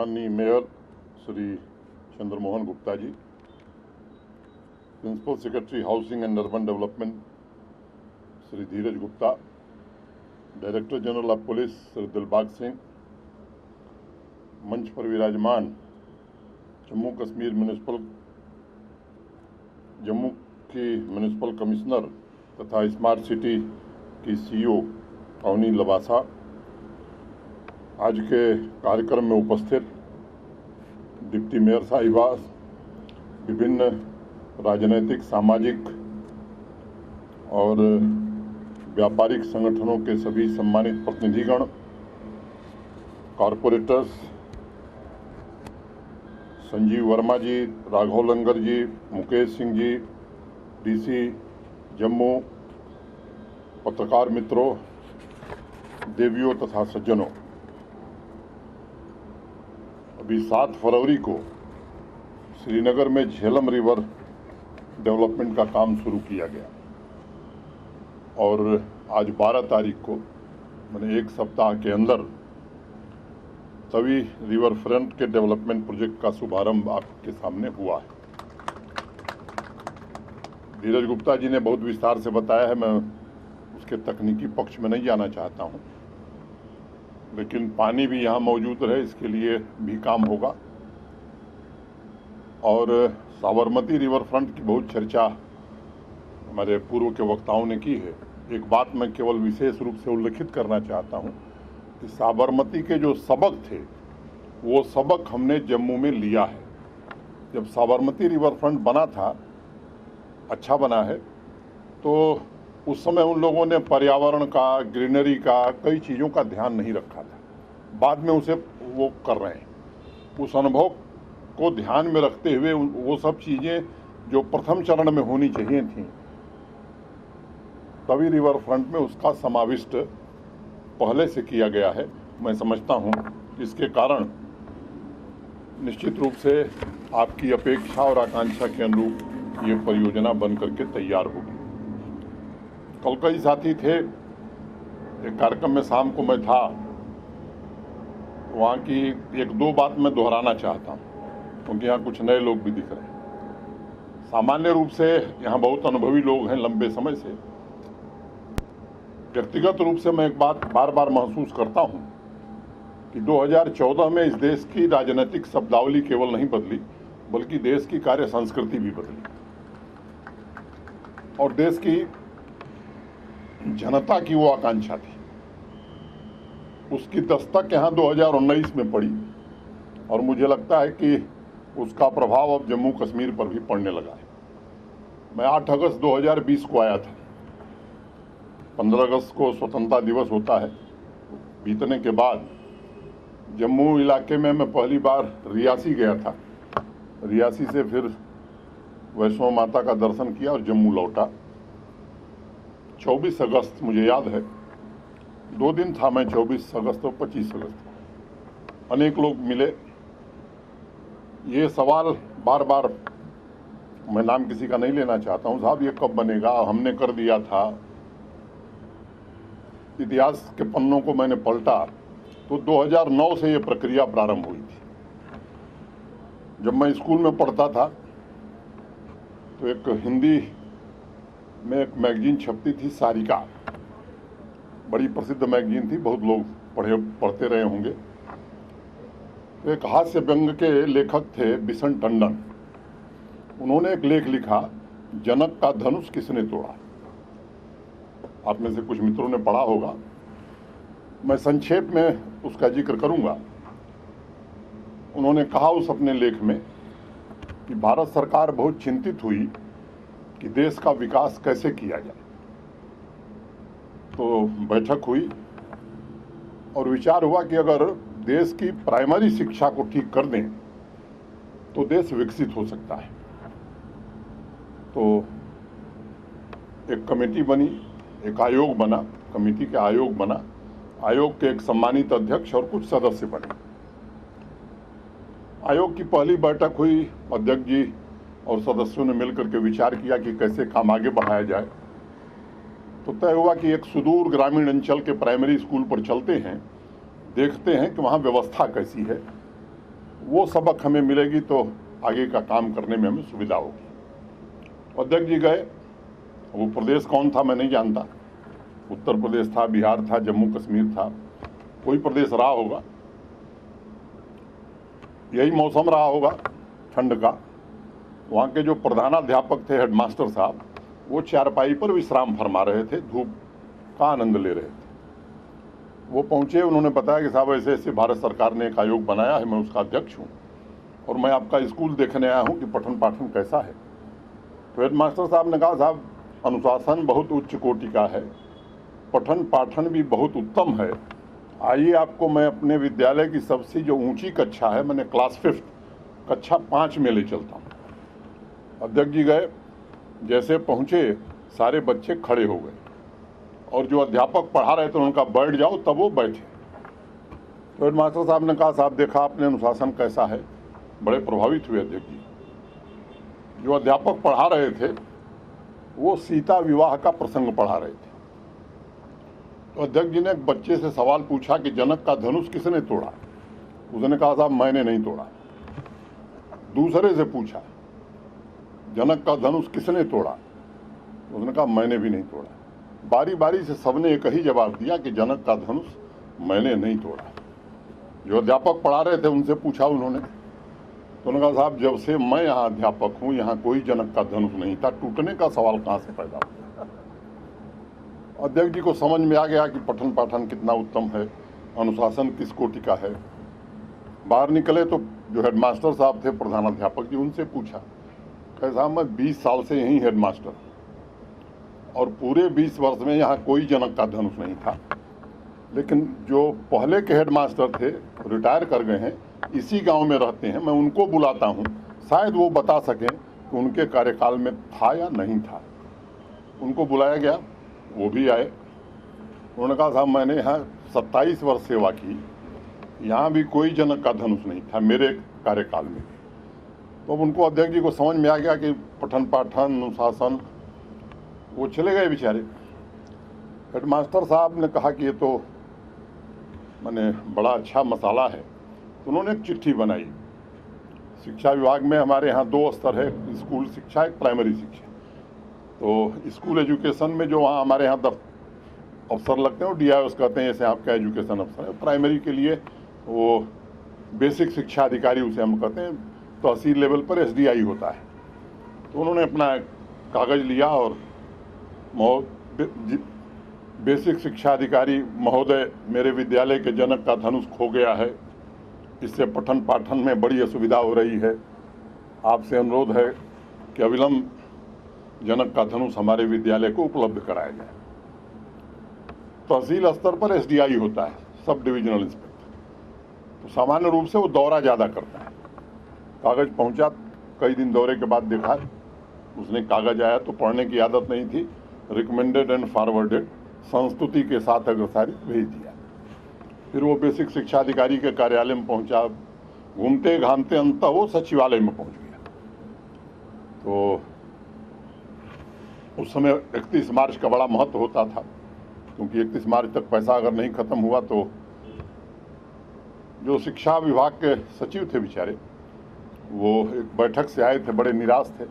माननीय mayor Shri Chandramohan Gupta ji, principal secretary housing and urban development Shri Dhiraj Gupta, director general of police Shri Dilbag Singh, मंच पर विराजमान जम्मू की म्यूनिसिपल कमिश्नर तथा स्मार्ट सिटी की सीईओ अवनी लबासा, आज के कार्यक्रम में उपस्थित डिप्टी मेयर साहिबा, विभिन्न राजनीतिक, सामाजिक और व्यापारिक संगठनों के सभी सम्मानित प्रतिनिधिगण, कॉरपोरेटर्स, संजीव वर्मा जी, राघव लंगर जी, मुकेश सिंह जी, डीसी जम्मू, पत्रकार मित्रों, देवियों तथा सज्जनों, अभी 7 फरवरी को श्रीनगर में झेलम रिवर डेवलपमेंट का काम शुरू किया गया और आज 12 तारीख को मैंने 1 सप्ताह के अंदर तवी रिवर फ्रंट के डेवलपमेंट प्रोजेक्ट का शुभारंभ आपके सामने हुआ है। धीरज गुप्ता जी ने बहुत विस्तार से बताया है, मैं उसके तकनीकी पक्ष में नहीं जाना चाहता हूं, लेकिन पानी भी यहाँ मौजूद रहे इसके लिए भी काम होगा। और साबरमती रिवर फ्रंट की बहुत चर्चा हमारे पूर्व के वक्ताओं ने की है। एक बात मैं केवल विशेष रूप से उल्लेखित करना चाहता हूँ कि साबरमती के जो सबक थे वो सबक हमने जम्मू में लिया है। जब साबरमती रिवर फ्रंट बना था, अच्छा बना है, तो उस समय उन लोगों ने पर्यावरण का, ग्रीनरी का, कई चीज़ों का ध्यान नहीं रखा था। बाद में उसे वो कर रहे हैं। उस अनुभव को ध्यान में रखते हुए वो सब चीज़ें जो प्रथम चरण में होनी चाहिए थी, तवी रिवर फ्रंट में उसका समाविष्ट पहले से किया गया है। मैं समझता हूँ इसके कारण निश्चित रूप से आपकी अपेक्षा और आकांक्षा के अनुरूप ये परियोजना बन करके तैयार होगी। कल कई साथी थे, एक कार्यक्रम में शाम को मैं था, वहाँ की 1-2 बात मैं दोहराना चाहता हूँ क्योंकि यहाँ कुछ नए लोग भी दिख रहे हैं। सामान्य रूप से यहाँ बहुत अनुभवी लोग हैं लंबे समय से। व्यक्तिगत रूप से मैं एक बात बार बार महसूस करता हूँ कि 2014 में इस देश की राजनीतिक शब्दावली केवल नहीं बदली, बल्कि देश की कार्य संस्कृति भी बदली और देश की जनता की वो आकांक्षा थी, उसकी दस्तक यहाँ 2019 में पड़ी और मुझे लगता है कि उसका प्रभाव अब जम्मू कश्मीर पर भी पड़ने लगा है। मैं 8 अगस्त 2020 को आया था। 15 अगस्त को स्वतंत्रता दिवस होता है। बीतने के बाद जम्मू इलाके में मैं पहली बार रियासी गया था। रियासी से फिर वैष्णो माता का दर्शन किया और जम्मू लौटा। 24 अगस्त मुझे याद है, 2 दिन था मैं, 24 अगस्त और 25 अगस्त। अनेक लोग मिले। ये सवाल बार बार, मैं नाम किसी का नहीं लेना चाहता हूँ, साहब ये कब बनेगा, हमने कर दिया था। इतिहास के पन्नों को मैंने पलटा तो 2009 से ये प्रक्रिया प्रारंभ हुई थी। जब मैं स्कूल में पढ़ता था तो एक हिंदी में एक मैगजीन छपती थी, सारिका, बड़ी प्रसिद्ध मैगजीन थी, बहुत लोग पढ़ते रहे होंगे। तो एक हास्य व्यंग के लेखक थे बिशन टंडन। उन्होंने एक लेख लिखा, जनक का धनुष किसने तोड़ा। आप में से कुछ मित्रों ने पढ़ा होगा, मैं संक्षेप में उसका जिक्र करूंगा। उन्होंने कहा उस अपने लेख में कि भारत सरकार बहुत चिंतित हुई कि देश का विकास कैसे किया जाए। तो बैठक हुई और विचार हुआ कि अगर देश की प्राइमरी शिक्षा को ठीक कर दें तो देश विकसित हो सकता है। तो एक कमेटी बनी, एक आयोग बना, कमेटी का आयोग बना, आयोग के एक सम्मानित अध्यक्ष और कुछ सदस्य बने। आयोग की पहली बैठक हुई, अध्यक्ष जी और सदस्यों ने मिलकर के विचार किया कि कैसे काम आगे बढ़ाया जाए। तो तय हुआ कि एक सुदूर ग्रामीण अंचल के प्राइमरी स्कूल पर चलते हैं, देखते हैं कि वहाँ व्यवस्था कैसी है वो सबक हमें मिलेगी तो आगे का काम करने में हमें सुविधा होगी। अध्यक्ष जी गए, वो प्रदेश कौन था मैं नहीं जानता, उत्तर प्रदेश था, बिहार था, जम्मू कश्मीर था, कोई प्रदेश रहा होगा, यही मौसम रहा होगा ठंड का। वहाँ के जो प्रधानाध्यापक थे, हेडमास्टर साहब, वो चारपाई पर विश्राम फरमा रहे थे, धूप का आनंद ले रहे थे। वो पहुँचे, उन्होंने बताया कि साहब ऐसे ऐसे भारत सरकार ने एक आयोग बनाया है, मैं उसका अध्यक्ष हूँ और मैं आपका स्कूल देखने आया हूँ कि पठन पाठन कैसा है। तो हेडमास्टर साहब ने कहा, साहब अनुशासन बहुत उच्च कोटि का है, पठन पाठन भी बहुत उत्तम है, आइए आपको मैं अपने विद्यालय की सबसे जो ऊंची कक्षा है, मैंने क्लास 5 कक्षा 5 में ले चलता हूँ। अध्यक्ष जी गए, जैसे पहुँचे सारे बच्चे खड़े हो गए और जो अध्यापक पढ़ा रहे थे उनका बैठ जाओ, तब वो बैठे। तो हेडमास्टर साहब ने कहा, साहब देखा आपने अनुशासन कैसा है, बड़े प्रभावित हुए अध्यक्ष जी। जो अध्यापक पढ़ा रहे थे वो सीता विवाह का प्रसंग पढ़ा रहे थे। तो अध्यक्ष जी ने एक बच्चे से सवाल पूछा कि जनक का धनुष किसने तोड़ा? उसने कहा, साहब मैंने नहीं तोड़ा। दूसरे से पूछा, जनक का धनुष किसने तोड़ा? उसने कहा, मैंने भी नहीं तोड़ा। बारी बारी से सबने एक ही जवाब दिया कि जनक का धनुष मैंने नहीं तोड़ा। जो अध्यापक पढ़ा रहे थे उनसे पूछा उन्होंने, तो उन्होंने कहा, साहब जब से मैं यहाँ अध्यापक हूँ, यहाँ कोई जनक का धनुष नहीं था, टूटने का सवाल कहाँ से पैदा हुआ? अध्यक्ष जी को समझ में आ गया कि पठन पाठन कितना उत्तम है, अनुशासन किस कोटि का है। बाहर निकले तो जो हेडमास्टर साहब थे, प्रधानाध्यापक जी, उनसे पूछा, कहा साहब मैं 20 साल से यहीं हेडमास्टर और पूरे 20 वर्ष में यहाँ कोई जनक का धनुष नहीं था, लेकिन जो पहले के हेडमास्टर थे रिटायर कर गए हैं, इसी गांव में रहते हैं, मैं उनको बुलाता हूँ, शायद वो बता सकें कि उनके कार्यकाल में था या नहीं था। उनको बुलाया गया, वो भी आए। उन्होंने कहा, साहब मैंने यहाँ 27 वर्ष सेवा की, यहाँ भी कोई जनक का धनुष नहीं था मेरे कार्यकाल में। तो उनको अध्यक्ष जी को समझ में आ गया कि पठन पाठन अनुशासन, वो चले गए बेचारे। हेडमास्टर साहब ने कहा कि ये तो मैंने बड़ा अच्छा मसाला है। तो उन्होंने एक चिट्ठी बनाई। शिक्षा विभाग में हमारे यहाँ 2 स्तर है, स्कूल शिक्षा, एक प्राइमरी शिक्षा। तो स्कूल एजुकेशन में जो वहाँ हमारे यहाँ अफसर लगते हैं वो DIOs कहते हैं, जैसे आपका एजुकेशन अफसर है। प्राइमरी के लिए वो बेसिक शिक्षा अधिकारी उसे हम कहते हैं, तहसील लेवल पर SDI होता है। तो उन्होंने अपना कागज़ लिया और बेसिक शिक्षा अधिकारी महोदय, मेरे विद्यालय के जनक का धनुष खो गया है, इससे पठन पाठन में बड़ी असुविधा हो रही है, आपसे अनुरोध है कि अविलंब जनक का धनुष हमारे विद्यालय को उपलब्ध कराया जाए। तहसील स्तर पर SDI होता है, सब डिविजनल इंस्पेक्टर। तो सामान्य रूप से वो दौरा ज़्यादा करता है। कागज़ पहुंचा, कई दिन दौरे के बाद देखा, उसने कागज़ आया तो पढ़ने की आदत नहीं थी, रिकमेंडेड एंड फॉरवर्डेड संस्तुति के साथ अग्रसारित भेज दिया। फिर वो बेसिक शिक्षा अधिकारी के कार्यालय में पहुंचा, घूमते घामते अंततः वो सचिवालय में पहुंच गया। तो उस समय 31 मार्च का बड़ा महत्व होता था, क्योंकि 31 मार्च तक पैसा अगर नहीं खत्म हुआ तो जो शिक्षा विभाग के सचिव थे बेचारे, वो एक बैठक से आए थे, बड़े निराश थे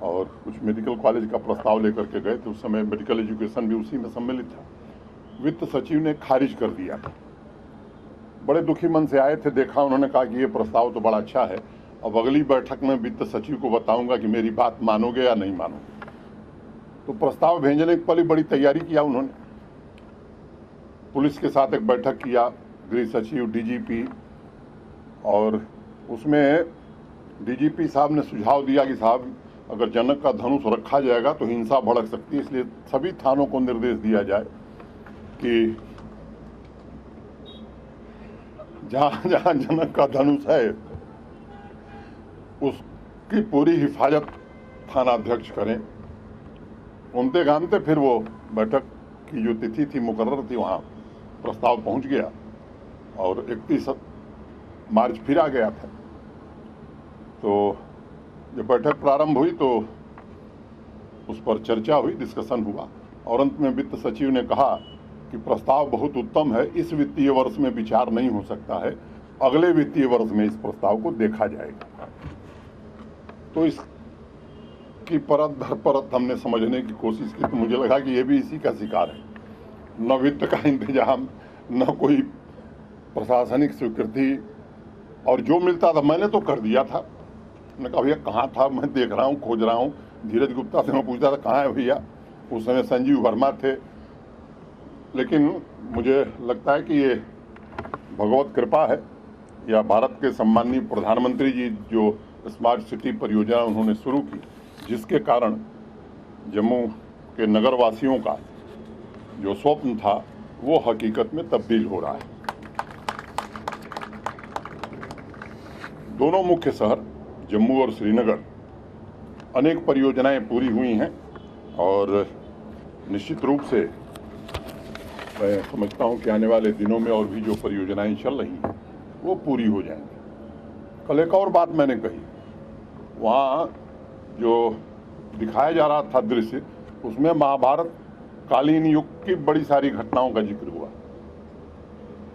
और कुछ मेडिकल कॉलेज का प्रस्ताव लेकर के गए थे। उस समय मेडिकल एजुकेशन भी उसी में सम्मिलित था। वित्त सचिव ने खारिज कर दिया था। बड़े दुखी मन से आए थे, देखा, उन्होंने कहा कि ये प्रस्ताव तो बड़ा अच्छा है, अब अगली बैठक में वित्त सचिव को बताऊंगा कि मेरी बात मानोगे या नहीं मानोगे। तो प्रस्ताव भेजने की पहले बड़ी तैयारी किया उन्होंने, पुलिस के साथ एक बैठक किया, गृह सचिव, DGP, और उसमें DGP साहब ने सुझाव दिया कि साहब अगर जनक का धनुष रखा जाएगा तो हिंसा भड़क सकती है, इसलिए सभी थानों को निर्देश दिया जाए कि जहाँ जहाँ जनक का धनुष है उसकी पूरी हिफाजत थानाध्यक्ष करें। घूमते घामते फिर वो बैठक की जो तिथि थी मुकर्रर थी, वहाँ प्रस्ताव पहुँच गया और 31 मार्च फिर आ गया था। तो जब बैठक प्रारंभ हुई तो उस पर चर्चा हुई, डिस्कशन हुआ और अंत में वित्त सचिव ने कहा कि प्रस्ताव बहुत उत्तम है, इस वित्तीय वर्ष में विचार नहीं हो सकता है, अगले वित्तीय वर्ष में इस प्रस्ताव को देखा जाएगा। तो इसकी परत दर परत हमने समझने की कोशिश की, तो मुझे लगा कि ये भी इसी का शिकार है। न वित्त का इंतजाम, न कोई प्रशासनिक स्वीकृति, और जो मिलता था मैंने तो कर दिया था। मैंने कहा भैया कहाँ था, मैं देख रहा हूँ, खोज रहा हूँ। धीरज गुप्ता से मैं पूछता था कहाँ है भैया, उस समय संजीव वर्मा थे। लेकिन मुझे लगता है कि ये भगवत कृपा है, या भारत के सम्माननीय प्रधानमंत्री जी जो स्मार्ट सिटी परियोजना उन्होंने शुरू की, जिसके कारण जम्मू के नगरवासियों का जो स्वप्न था वो हकीकत में तब्दील हो रहा है। दोनों मुख्य शहर जम्मू और श्रीनगर अनेक परियोजनाएं पूरी हुई हैं, और निश्चित रूप से मैं समझता हूं कि आने वाले दिनों में और भी जो परियोजनाएं चल रही हैं वो पूरी हो जाएंगी। कल एक और बात मैंने कही, वहाँ जो दिखाया जा रहा था दृश्य, उसमें महाभारत कालीन युग की बड़ी सारी घटनाओं का जिक्र हुआ।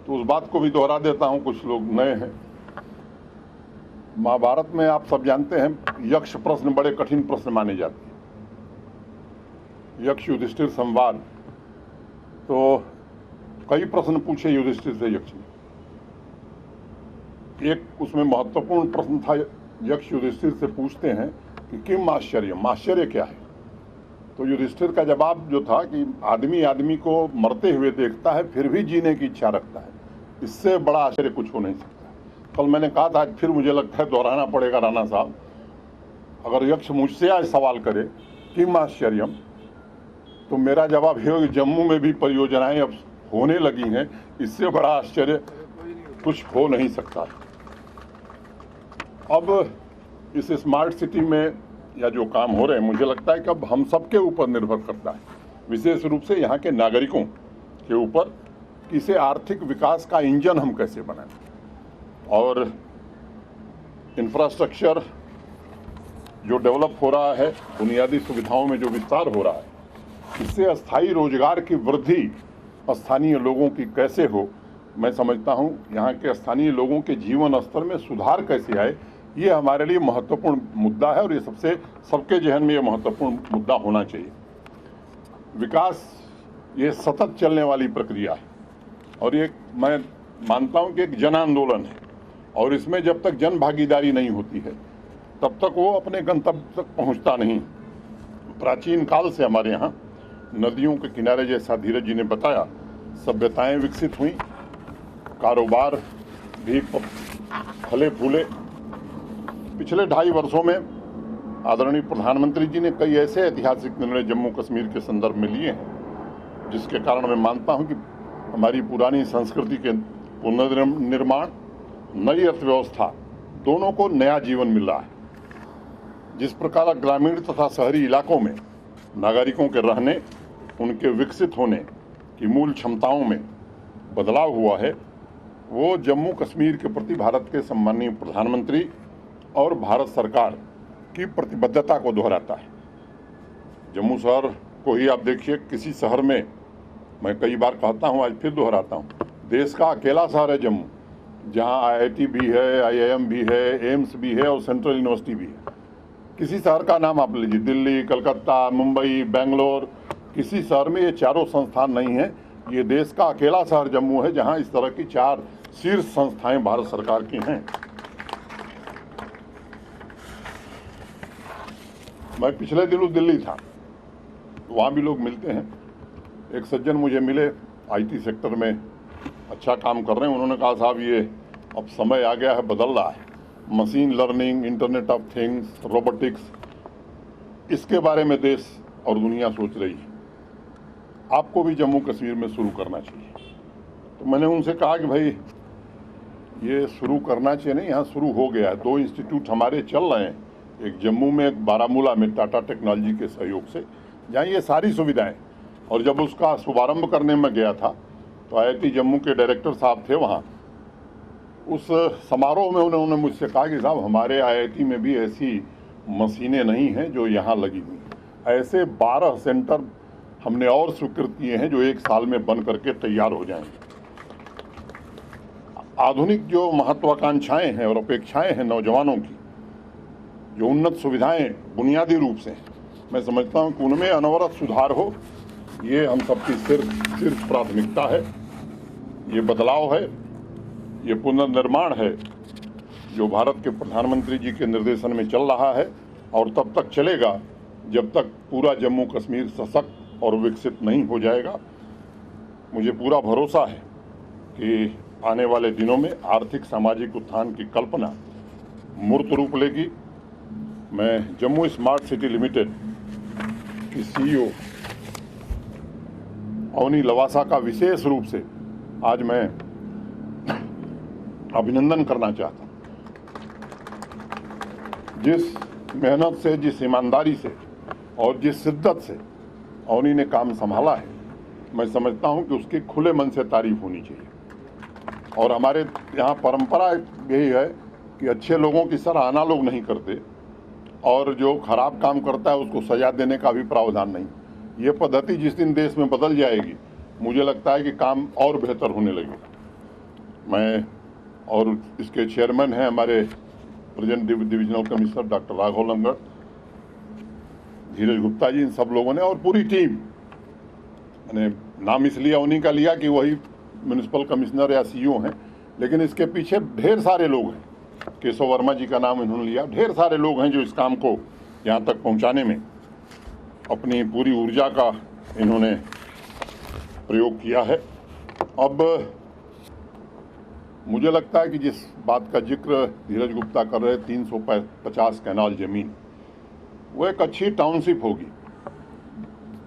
तो उस बात को भी दोहरा देता हूं, कुछ लोग नए हैं। महाभारत में आप सब जानते हैं यक्ष प्रश्न बड़े कठिन प्रश्न माने जाते हैं। यक्ष युधिष्ठिर संवाद, तो कई प्रश्न पूछे युधिष्ठिर से यक्ष ने। एक उसमें महत्वपूर्ण प्रश्न था, यक्ष युधिष्ठिर से पूछते हैं कि किम आश्चर्यम, आश्चर्य क्या है। तो युधिष्ठिर का जवाब जो था कि आदमी आदमी को मरते हुए देखता है फिर भी जीने की इच्छा रखता है, इससे बड़ा आश्चर्य कुछ हो नहीं सकता। कल मैंने कहा था, आज फिर मुझे लगता है दोहराना पड़ेगा राणा साहब, अगर यक्ष मुझसे आज सवाल करे किम आश्चर्यम, तो मेरा जवाब ये होगा जम्मू में भी परियोजनाएं अब होने लगी हैं, इससे बड़ा आश्चर्य कुछ हो नहीं सकता। अब इस स्मार्ट सिटी में या जो काम हो रहे हैं, मुझे लगता है कि अब हम सबके ऊपर निर्भर करता है, विशेष रूप से यहाँ के नागरिकों के ऊपर, कि इसे आर्थिक विकास का इंजन हम कैसे बनाएं। और इंफ्रास्ट्रक्चर जो डेवलप हो रहा है, बुनियादी सुविधाओं में जो विस्तार हो रहा है, इससे अस्थायी रोजगार की वृद्धि स्थानीय लोगों की कैसे हो, मैं समझता हूँ यहाँ के स्थानीय लोगों के जीवन स्तर में सुधार कैसे आए, ये हमारे लिए महत्वपूर्ण मुद्दा है। और ये सबके जहन में ये महत्वपूर्ण मुद्दा होना चाहिए। विकास ये सतत चलने वाली प्रक्रिया है, और ये मैं मानता हूँ कि एक जन आंदोलन है, और इसमें जब तक जन भागीदारी नहीं होती है तब तक वो अपने गंतव्य तक पहुँचता नहीं। प्राचीन काल से हमारे यहाँ नदियों के किनारे, जैसा धीरज जी ने बताया, सभ्यताएं विकसित हुई, कारोबार भी फले फूले। पिछले 2.5 वर्षों में आदरणीय प्रधानमंत्री जी ने कई ऐसे ऐतिहासिक निर्णय जम्मू कश्मीर के संदर्भ में लिए हैं, जिसके कारण मैं मानता हूं कि हमारी पुरानी संस्कृति के पुनर्निर्माण, नई अर्थव्यवस्था, दोनों को नया जीवन मिल रहा है। जिस प्रकार ग्रामीण तथा शहरी इलाकों में नागरिकों के रहने, उनके विकसित होने की मूल क्षमताओं में बदलाव हुआ है, वो जम्मू कश्मीर के प्रति भारत के सम्माननीय प्रधानमंत्री और भारत सरकार की प्रतिबद्धता को दोहराता है। जम्मू शहर को ही आप देखिए, किसी शहर में, मैं कई बार कहता हूँ, आज फिर दोहराता हूँ, देश का अकेला शहर है जम्मू, जहाँ IIT भी है, IIM भी है, एम्स भी है और सेंट्रल यूनिवर्सिटी भी है। किसी शहर का नाम आप लीजिए, दिल्ली, कलकत्ता, मुंबई, बेंगलोर, किसी शहर में ये चारों संस्थान नहीं है। ये देश का अकेला शहर जम्मू है जहाँ इस तरह की 4 शीर्ष संस्थाएं भारत सरकार की हैं। मैं पिछले दिनों दिल्ली था, वहाँ भी लोग मिलते हैं। एक सज्जन मुझे मिले, IT सेक्टर में अच्छा काम कर रहे हैं। उन्होंने कहा साहब ये अब समय आ गया है, बदल रहा है, machine learning, internet of things, robotics, इसके बारे में देश और दुनिया सोच रही है, आपको भी जम्मू कश्मीर में शुरू करना चाहिए। तो मैंने उनसे कहा कि भाई ये शुरू करना चाहिए नहीं, यहाँ शुरू हो गया है। 2 इंस्टीट्यूट हमारे चल रहे हैं, एक जम्मू में, एक बारामूला में, टाटा टेक्नोलॉजी के सहयोग से, जहाँ ये सारी सुविधाएं। और जब उसका शुभारंभ करने में गया था तो IIT जम्मू के डायरेक्टर साहब थे वहाँ। उस समारोह में उन्होंने मुझसे कहा कि साहब हमारे IIT में भी ऐसी मशीनें नहीं हैं जो यहाँ लगी हुई। ऐसे 12 सेंटर हमने और स्वीकृत किए हैं जो 1 साल में बन करके तैयार हो जाएंगे। आधुनिक जो महत्वाकांक्षाएं हैं और अपेक्षाएं हैं नौजवानों की, जो उन्नत सुविधाएं बुनियादी रूप से हैं, मैं समझता हूं कि उनमें अनवरत सुधार हो, ये हम सबकी सिर्फ प्राथमिकता है। ये बदलाव है, ये पुनर्निर्माण है जो भारत के प्रधानमंत्री जी के निर्देशन में चल रहा है और तब तक चलेगा जब तक पूरा जम्मू कश्मीर सशक्त और विकसित नहीं हो जाएगा। मुझे पूरा भरोसा है कि आने वाले दिनों में आर्थिक सामाजिक उत्थान की कल्पना मूर्त रूप लेगी। मैं जम्मू स्मार्ट सिटी लिमिटेड की CEO अवनी लवासा का विशेष रूप से आज मैं अभिनंदन करना चाहता हूं। जिस मेहनत से, जिस ईमानदारी से और जिस शिद्दत से अवनी ने काम संभाला है, मैं समझता हूं कि उसकी खुले मन से तारीफ होनी चाहिए। और हमारे यहाँ परंपरा यही है कि अच्छे लोगों की सराहना लोग नहीं करते और जो खराब काम करता है उसको सजा देने का भी प्रावधान नहीं। ये पद्धति जिस दिन देश में बदल जाएगी, मुझे लगता है कि काम और बेहतर होने लगेगा। मैं और इसके चेयरमैन हैं हमारे present divisional commissioner doctor Raghav Langar, Dheeraj Gupta ji, इन सब लोगों ने और पूरी टीम, मैंने नाम इसलिए अवनी का लिया कि वही म्यूनिसिपल कमिश्नर या CEO हैं, लेकिन इसके पीछे ढेर सारे लोग हैं। केशव वर्मा जी का नाम इन्होंने लिया, ढेर सारे लोग हैं जो इस काम को यहाँ तक पहुँचाने में अपनी पूरी ऊर्जा का इन्होंने प्रयोग किया है। अब मुझे लगता है कि जिस बात का जिक्र धीरज गुप्ता कर रहे 350 कैनाल जमीन, वो एक अच्छी टाउनशिप होगी।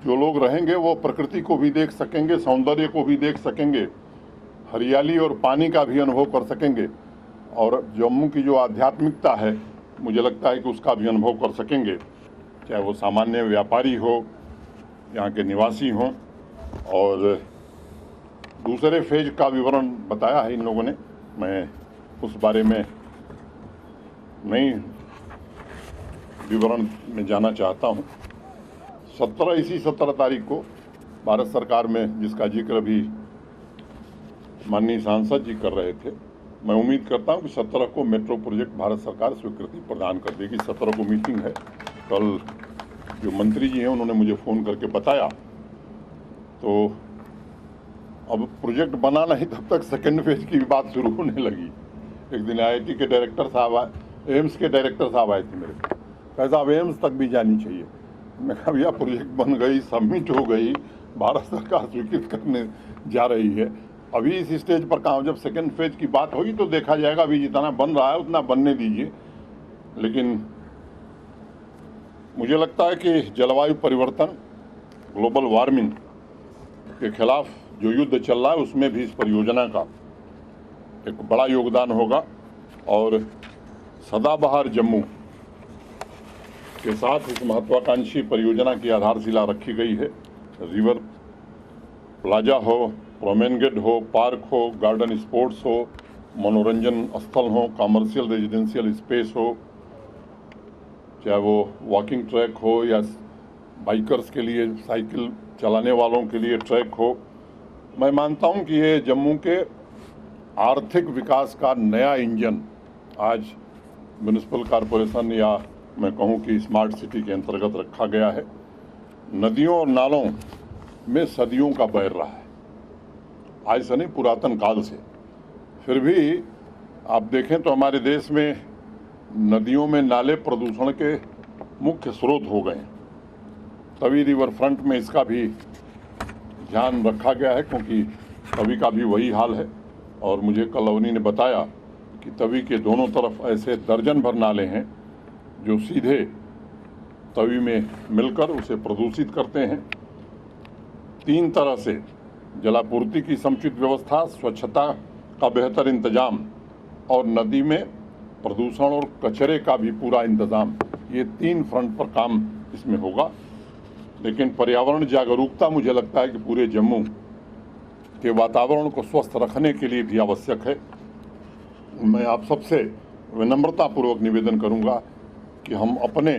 जो लोग रहेंगे वो प्रकृति को भी देख सकेंगे, सौंदर्य को भी देख सकेंगे, हरियाली और पानी का भी अनुभव कर सकेंगे और जम्मू की जो आध्यात्मिकता है, मुझे लगता है कि उसका भी अनुभव कर सकेंगे, चाहे वो सामान्य व्यापारी हो, यहाँ के निवासी हों। और दूसरे फेज का विवरण बताया है इन लोगों ने, मैं उस बारे में नहीं विवरण में जाना चाहता हूँ। 17 तारीख को भारत सरकार में, जिसका जिक्र भी माननीय सांसद जी कर रहे थे, मैं उम्मीद करता हूं कि 17 को मेट्रो प्रोजेक्ट भारत सरकार स्वीकृति प्रदान कर देगी। 17 को मीटिंग है। कल जो मंत्री जी हैं उन्होंने मुझे फ़ोन करके बताया, तो अब प्रोजेक्ट बना नहीं तब तक सेकेंड फेज की बात शुरू होने लगी। एक दिन IIT के डायरेक्टर साहब आए, एम्स के डायरेक्टर साहब आए थे मेरे, कहा साहब एम्स तक भी जानी चाहिए। मैं कहा भैया प्रोजेक्ट बन गई, सबमिट हो गई, भारत सरकार स्वीकृत करने जा रही है, अभी इस स्टेज पर कहाँ। जब सेकेंड फेज की बात होगी तो देखा जाएगा, अभी जितना बन रहा है उतना बनने दीजिए। लेकिन मुझे लगता है कि जलवायु परिवर्तन, ग्लोबल वार्मिंग के खिलाफ जो युद्ध चल रहा है उसमें भी इस परियोजना का एक बड़ा योगदान होगा। और सदाबहार जम्मू के साथ इस महत्वाकांक्षी परियोजना की आधारशिला रखी गई है। रिवर प्लाजा हो, प्रोमेनगेट हो, पार्क हो, गार्डन स्पोर्ट्स हो, मनोरंजन स्थल हो, कमर्शियल रेजिडेंशियल स्पेस हो, चाहे वो वॉकिंग ट्रैक हो या बाइकर्स के लिए, साइकिल चलाने वालों के लिए ट्रैक हो। मैं मानता हूं कि ये जम्मू के आर्थिक विकास का नया इंजन आज म्यूनिसिपल कॉरपोरेशन या मैं कहूं कि स्मार्ट सिटी के अंतर्गत रखा गया है। नदियों और नालों में सदियों का बह रहा है, आज से नहीं, पुरातन काल से। फिर भी आप देखें तो हमारे देश में नदियों में नाले प्रदूषण के मुख्य स्रोत हो गए हैं। तवी रिवर फ्रंट में इसका भी ध्यान रखा गया है, क्योंकि तवी का भी वही हाल है। और मुझे कल अवनी ने बताया कि तवी के दोनों तरफ ऐसे दर्जन भर नाले हैं जो सीधे तवी में मिलकर उसे प्रदूषित करते हैं। 3 तरह से जलापूर्ति की समुचित व्यवस्था, स्वच्छता का बेहतर इंतजाम और नदी में प्रदूषण और कचरे का भी पूरा इंतजाम, ये 3 फ्रंट पर काम इसमें होगा। लेकिन पर्यावरण जागरूकता मुझे लगता है कि पूरे जम्मू के वातावरण को स्वस्थ रखने के लिए भी आवश्यक है। मैं आप सबसे विनम्रतापूर्वक निवेदन करूंगा कि हम अपने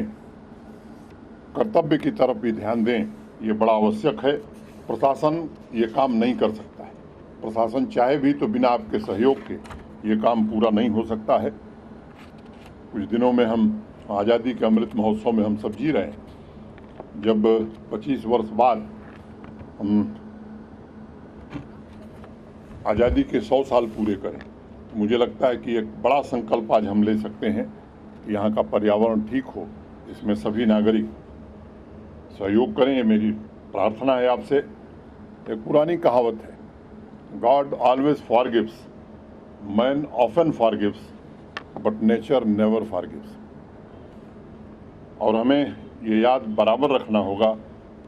कर्तव्य की तरफ भी ध्यान दें, ये बड़ा आवश्यक है। प्रशासन ये काम नहीं कर सकता है। प्रशासन चाहे भी तो बिना आपके सहयोग के ये काम पूरा नहीं हो सकता है। कुछ दिनों में हम आज़ादी के अमृत महोत्सव में हम सब जी रहे हैं। जब 25 वर्ष बाद हम आज़ादी के 100 साल पूरे करें, तो मुझे लगता है कि एक बड़ा संकल्प आज हम ले सकते हैं कि यहाँ का पर्यावरण ठीक हो, इसमें सभी नागरिक सहयोग करें। ये मेरी प्रार्थना है आपसे। एक पुरानी कहावत है, God always forgives, man often forgives, but nature never forgives. और हमें ये याद बराबर रखना होगा,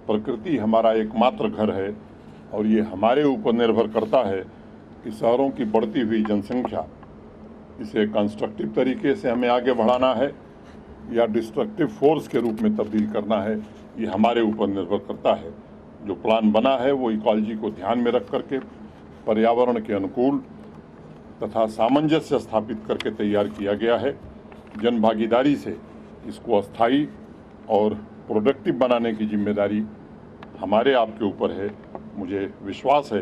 प्रकृति हमारा एकमात्र घर है और ये हमारे ऊपर निर्भर करता है कि शहरों की बढ़ती हुई जनसंख्या, इसे कंस्ट्रक्टिव तरीके से हमें आगे बढ़ाना है या डिस्ट्रक्टिव फोर्स के रूप में तब्दील करना है, ये हमारे ऊपर निर्भर करता है। जो प्लान बना है वो इकोलॉजी को ध्यान में रख करके पर्यावरण के अनुकूल तथा सामंजस्य स्थापित करके तैयार किया गया है। जन भागीदारी से इसको अस्थायी और प्रोडक्टिव बनाने की जिम्मेदारी हमारे आपके ऊपर है। मुझे विश्वास है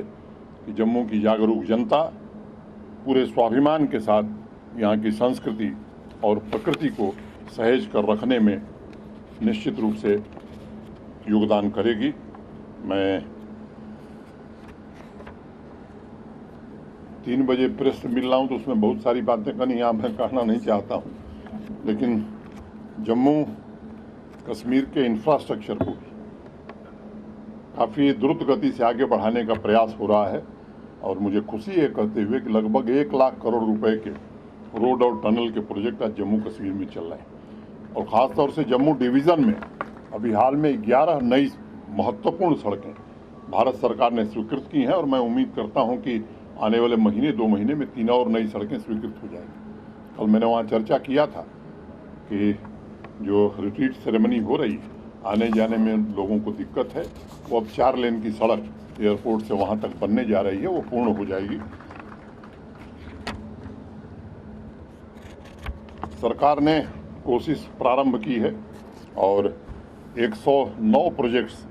कि जम्मू की जागरूक जनता पूरे स्वाभिमान के साथ यहाँ की संस्कृति और प्रकृति को सहेज कर रखने में निश्चित रूप से योगदान करेगी। मैं 3 बजे प्रेस से मिल रहा हूँ तो उसमें बहुत सारी बातें करनी यहाँ मैं कहना नहीं चाहता हूँ, लेकिन जम्मू कश्मीर के इंफ्रास्ट्रक्चर को काफ़ी द्रुत गति से आगे बढ़ाने का प्रयास हो रहा है और मुझे खुशी है कहते हुए कि लगभग 1 लाख करोड़ रुपए के रोड और टनल के प्रोजेक्ट आज जम्मू कश्मीर में चल रहे हैं। और ख़ास तौर से जम्मू डिवीज़न में अभी हाल में 11 नई महत्वपूर्ण सड़कें भारत सरकार ने स्वीकृत की हैं और मैं उम्मीद करता हूं कि आने वाले महीने 2 महीने में 3 और नई सड़कें स्वीकृत हो जाएंगी। कल मैंने वहां चर्चा किया था कि जो रिट्रीट सेरेमनी हो रही है, आने जाने में लोगों को दिक्कत है, वो अब 4 लेन की सड़क एयरपोर्ट से वहां तक बनने जा रही है, वो पूर्ण हो जाएगी। सरकार ने कोशिश प्रारंभ की है और 109 प्रोजेक्ट्स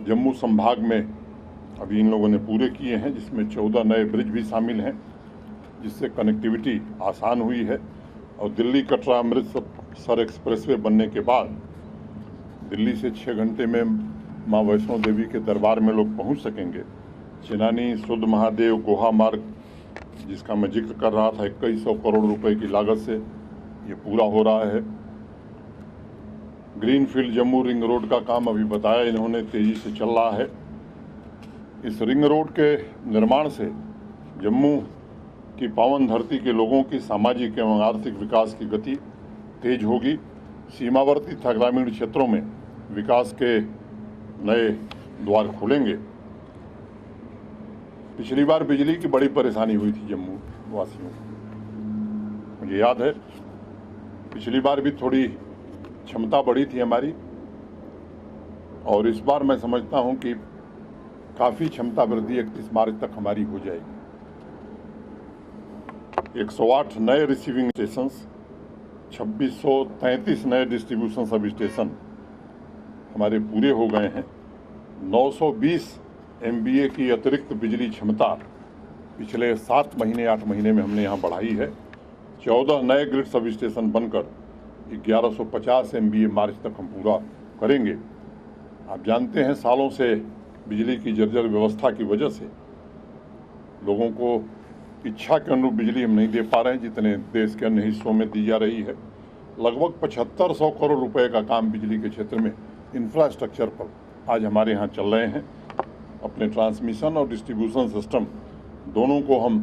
जम्मू संभाग में अभी इन लोगों ने पूरे किए हैं, जिसमें 14 नए ब्रिज भी शामिल हैं, जिससे कनेक्टिविटी आसान हुई है। और दिल्ली कटरा अमृतसर एक्सप्रेसवे बनने के बाद दिल्ली से 6 घंटे में मां वैष्णो देवी के दरबार में लोग पहुंच सकेंगे। चिनानी शुद्ध महादेव गोहा मार्ग, जिसका मैं जिक्र कर रहा था, 2100 करोड़ रुपए की लागत से ये पूरा हो रहा है। ग्रीनफील्ड जम्मू रिंग रोड का काम अभी बताया इन्होंने, तेजी से चल रहा है। इस रिंग रोड के निर्माण से जम्मू की पावन धरती के लोगों की सामाजिक एवं आर्थिक विकास की गति तेज होगी। सीमावर्ती तथा ग्रामीण क्षेत्रों में विकास के नए द्वार खुलेंगे। पिछली बार बिजली की बड़ी परेशानी हुई थी जम्मू वासियों को, मुझे याद है। पिछली बार भी थोड़ी क्षमता बढ़ी थी हमारी और इस बार मैं समझता हूं कि काफ़ी क्षमता वृद्धि 31 मार्च तक हमारी हो जाएगी। 108 नए रिसीविंग स्टेशंस, 2633 नए डिस्ट्रीब्यूशन सब स्टेशन हमारे पूरे हो गए हैं। 920 MVA की अतिरिक्त बिजली क्षमता पिछले 7 महीने 8 महीने में हमने यहाँ बढ़ाई है। 14 नए ग्रिड सब स्टेशन बनकर 1150 MVA मार्च तक हम पूरा करेंगे। आप जानते हैं, सालों से बिजली की जर्जर व्यवस्था की वजह से लोगों को इच्छा के अनुरूप बिजली हम नहीं दे पा रहे हैं, जितने देश के अन्य हिस्सों में दी जा रही है। लगभग 7500 करोड़ रुपए का काम बिजली के क्षेत्र में इंफ्रास्ट्रक्चर पर आज हमारे यहाँ चल रहे हैं। अपने ट्रांसमिशन और डिस्ट्रीब्यूशन सिस्टम दोनों को हम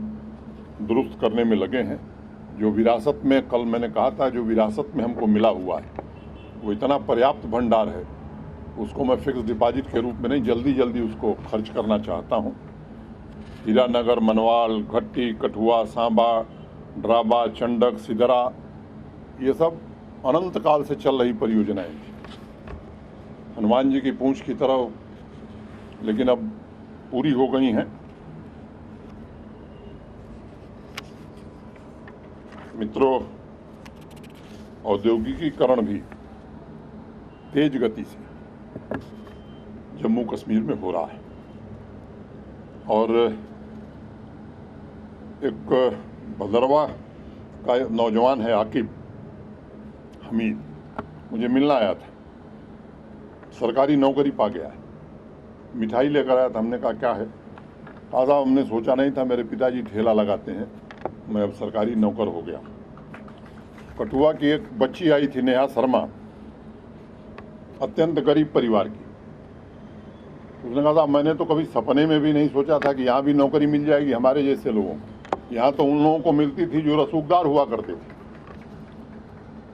दुरुस्त करने में लगे हैं। जो विरासत में, कल मैंने कहा था, जो विरासत में हमको मिला हुआ है वो इतना पर्याप्त भंडार है, उसको मैं फिक्स डिपॉजिट के रूप में नहीं, जल्दी जल्दी उसको खर्च करना चाहता हूँ। हीरानगर, मनवाल, घट्टी, कठुआ, सांबा, ड्राबा, चंडक, सिदरा, ये सब अनंत काल से चल रही परियोजनाएं थी, हनुमान जी की पूंछ की तरह, लेकिन अब पूरी हो गई हैं। मित्रों, औद्योगिकीकरण भी तेज गति से जम्मू कश्मीर में हो रहा है और एक भदरवा का नौजवान है आकिब हमीद, मुझे मिलना आया था। सरकारी नौकरी पा गया है, मिठाई लेकर आया था। हमने कहा क्या है? कहा साहब हमने सोचा नहीं था, मेरे पिताजी ठेला लगाते हैं, मैं अब सरकारी नौकर हो गया। कठुआ की एक बच्ची आई थी, नेहा शर्मा, अत्यंत गरीब परिवार की। उसने कहा साहब मैंने तो कभी सपने में भी नहीं सोचा था कि यहाँ भी नौकरी मिल जाएगी हमारे जैसे लोगों को। यहाँ तो उन लोगों को मिलती थी जो रसूखदार हुआ करते थे।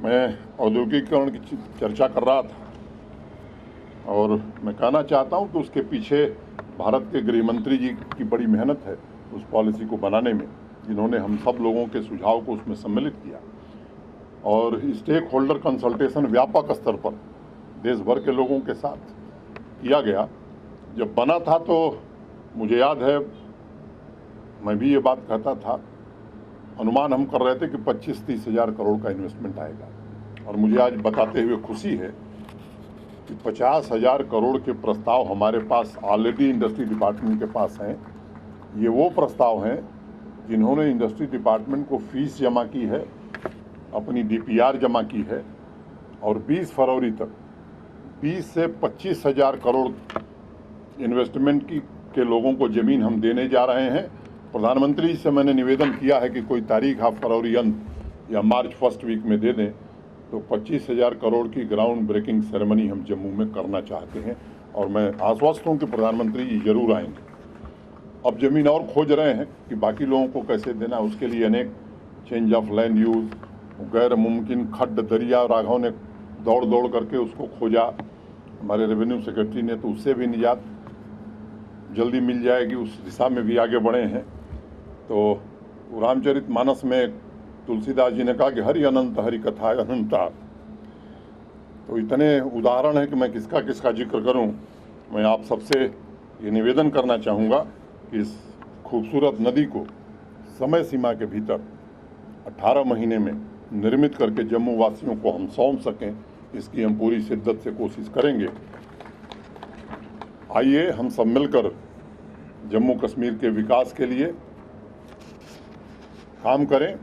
मैं औद्योगिकीकरण की चर्चा कर रहा था और मैं कहना चाहता हूँ कि उसके पीछे भारत के गृह मंत्री जी की बड़ी मेहनत है उस पॉलिसी को बनाने में, जिन्होंने हम सब लोगों के सुझाव को उसमें सम्मिलित किया। और स्टेक होल्डर कंसल्टेशन व्यापक स्तर पर देश भर के लोगों के साथ किया गया। जब बना था तो मुझे याद है, मैं भी ये बात कहता था, अनुमान हम कर रहे थे कि 25-30 हज़ार करोड़ का इन्वेस्टमेंट आएगा। और मुझे आज बताते हुए खुशी है कि 50,000 करोड़ के प्रस्ताव हमारे पास ऑलरेडी इंडस्ट्री डिपार्टमेंट के पास हैं। ये वो प्रस्ताव हैं जिन्होंने इंडस्ट्री डिपार्टमेंट को फीस जमा की है, अपनी DPR जमा की है, और 20 फरवरी तक 20 से 25,000 करोड़ इन्वेस्टमेंट के लोगों को ज़मीन हम देने जा रहे हैं। प्रधानमंत्री जी से मैंने निवेदन किया है कि कोई तारीख आप फरवरी अंत या मार्च फर्स्ट वीक में दे दें, तो 25,000 करोड़ की ग्राउंड ब्रेकिंग सेरेमनी हम जम्मू में करना चाहते हैं। और मैं आश्वस्त हूँ कि प्रधानमंत्री जी जरूर आएंगे। अब ज़मीन और खोज रहे हैं कि बाकी लोगों को कैसे देना, उसके लिए अनेक चेंज ऑफ लैंड यूज़, गैर मुमकिन खड्ड दरिया राघव ने दौड़ करके उसको खोजा। हमारे रेवेन्यू सेक्रेटरी ने तो उससे भी निजात जल्दी मिल जाएगी, उस दिशा में भी आगे बढ़े हैं। तो रामचरितमानस में तुलसीदास जी ने कहा कि हरि अनंत हरि कथा अनंता। तो इतने उदाहरण है कि मैं किसका किसका जिक्र करूं। मैं आप सबसे ये निवेदन करना चाहूँगा कि इस खूबसूरत नदी को समय सीमा के भीतर 18 महीने में निर्मित करके जम्मू वासियों को हम सौंप सकें, इसकी हम पूरी शिद्दत से कोशिश करेंगे। आइए हम सब मिलकर जम्मू कश्मीर के विकास के लिए काम करें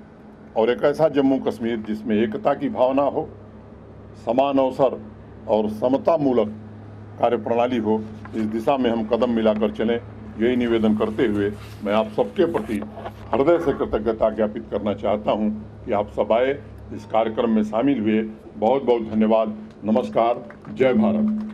और एक ऐसा जम्मू कश्मीर जिसमें एकता की भावना हो, समान अवसर और समता मूलक कार्यप्रणाली हो, इस दिशा में हम कदम मिलाकर चलें। यही निवेदन करते हुए मैं आप सबके प्रति हृदय से कृतज्ञता ज्ञापित करना चाहता हूं कि आप सब आए, इस कार्यक्रम में शामिल हुए। बहुत बहुत धन्यवाद। नमस्कार। जय भारत।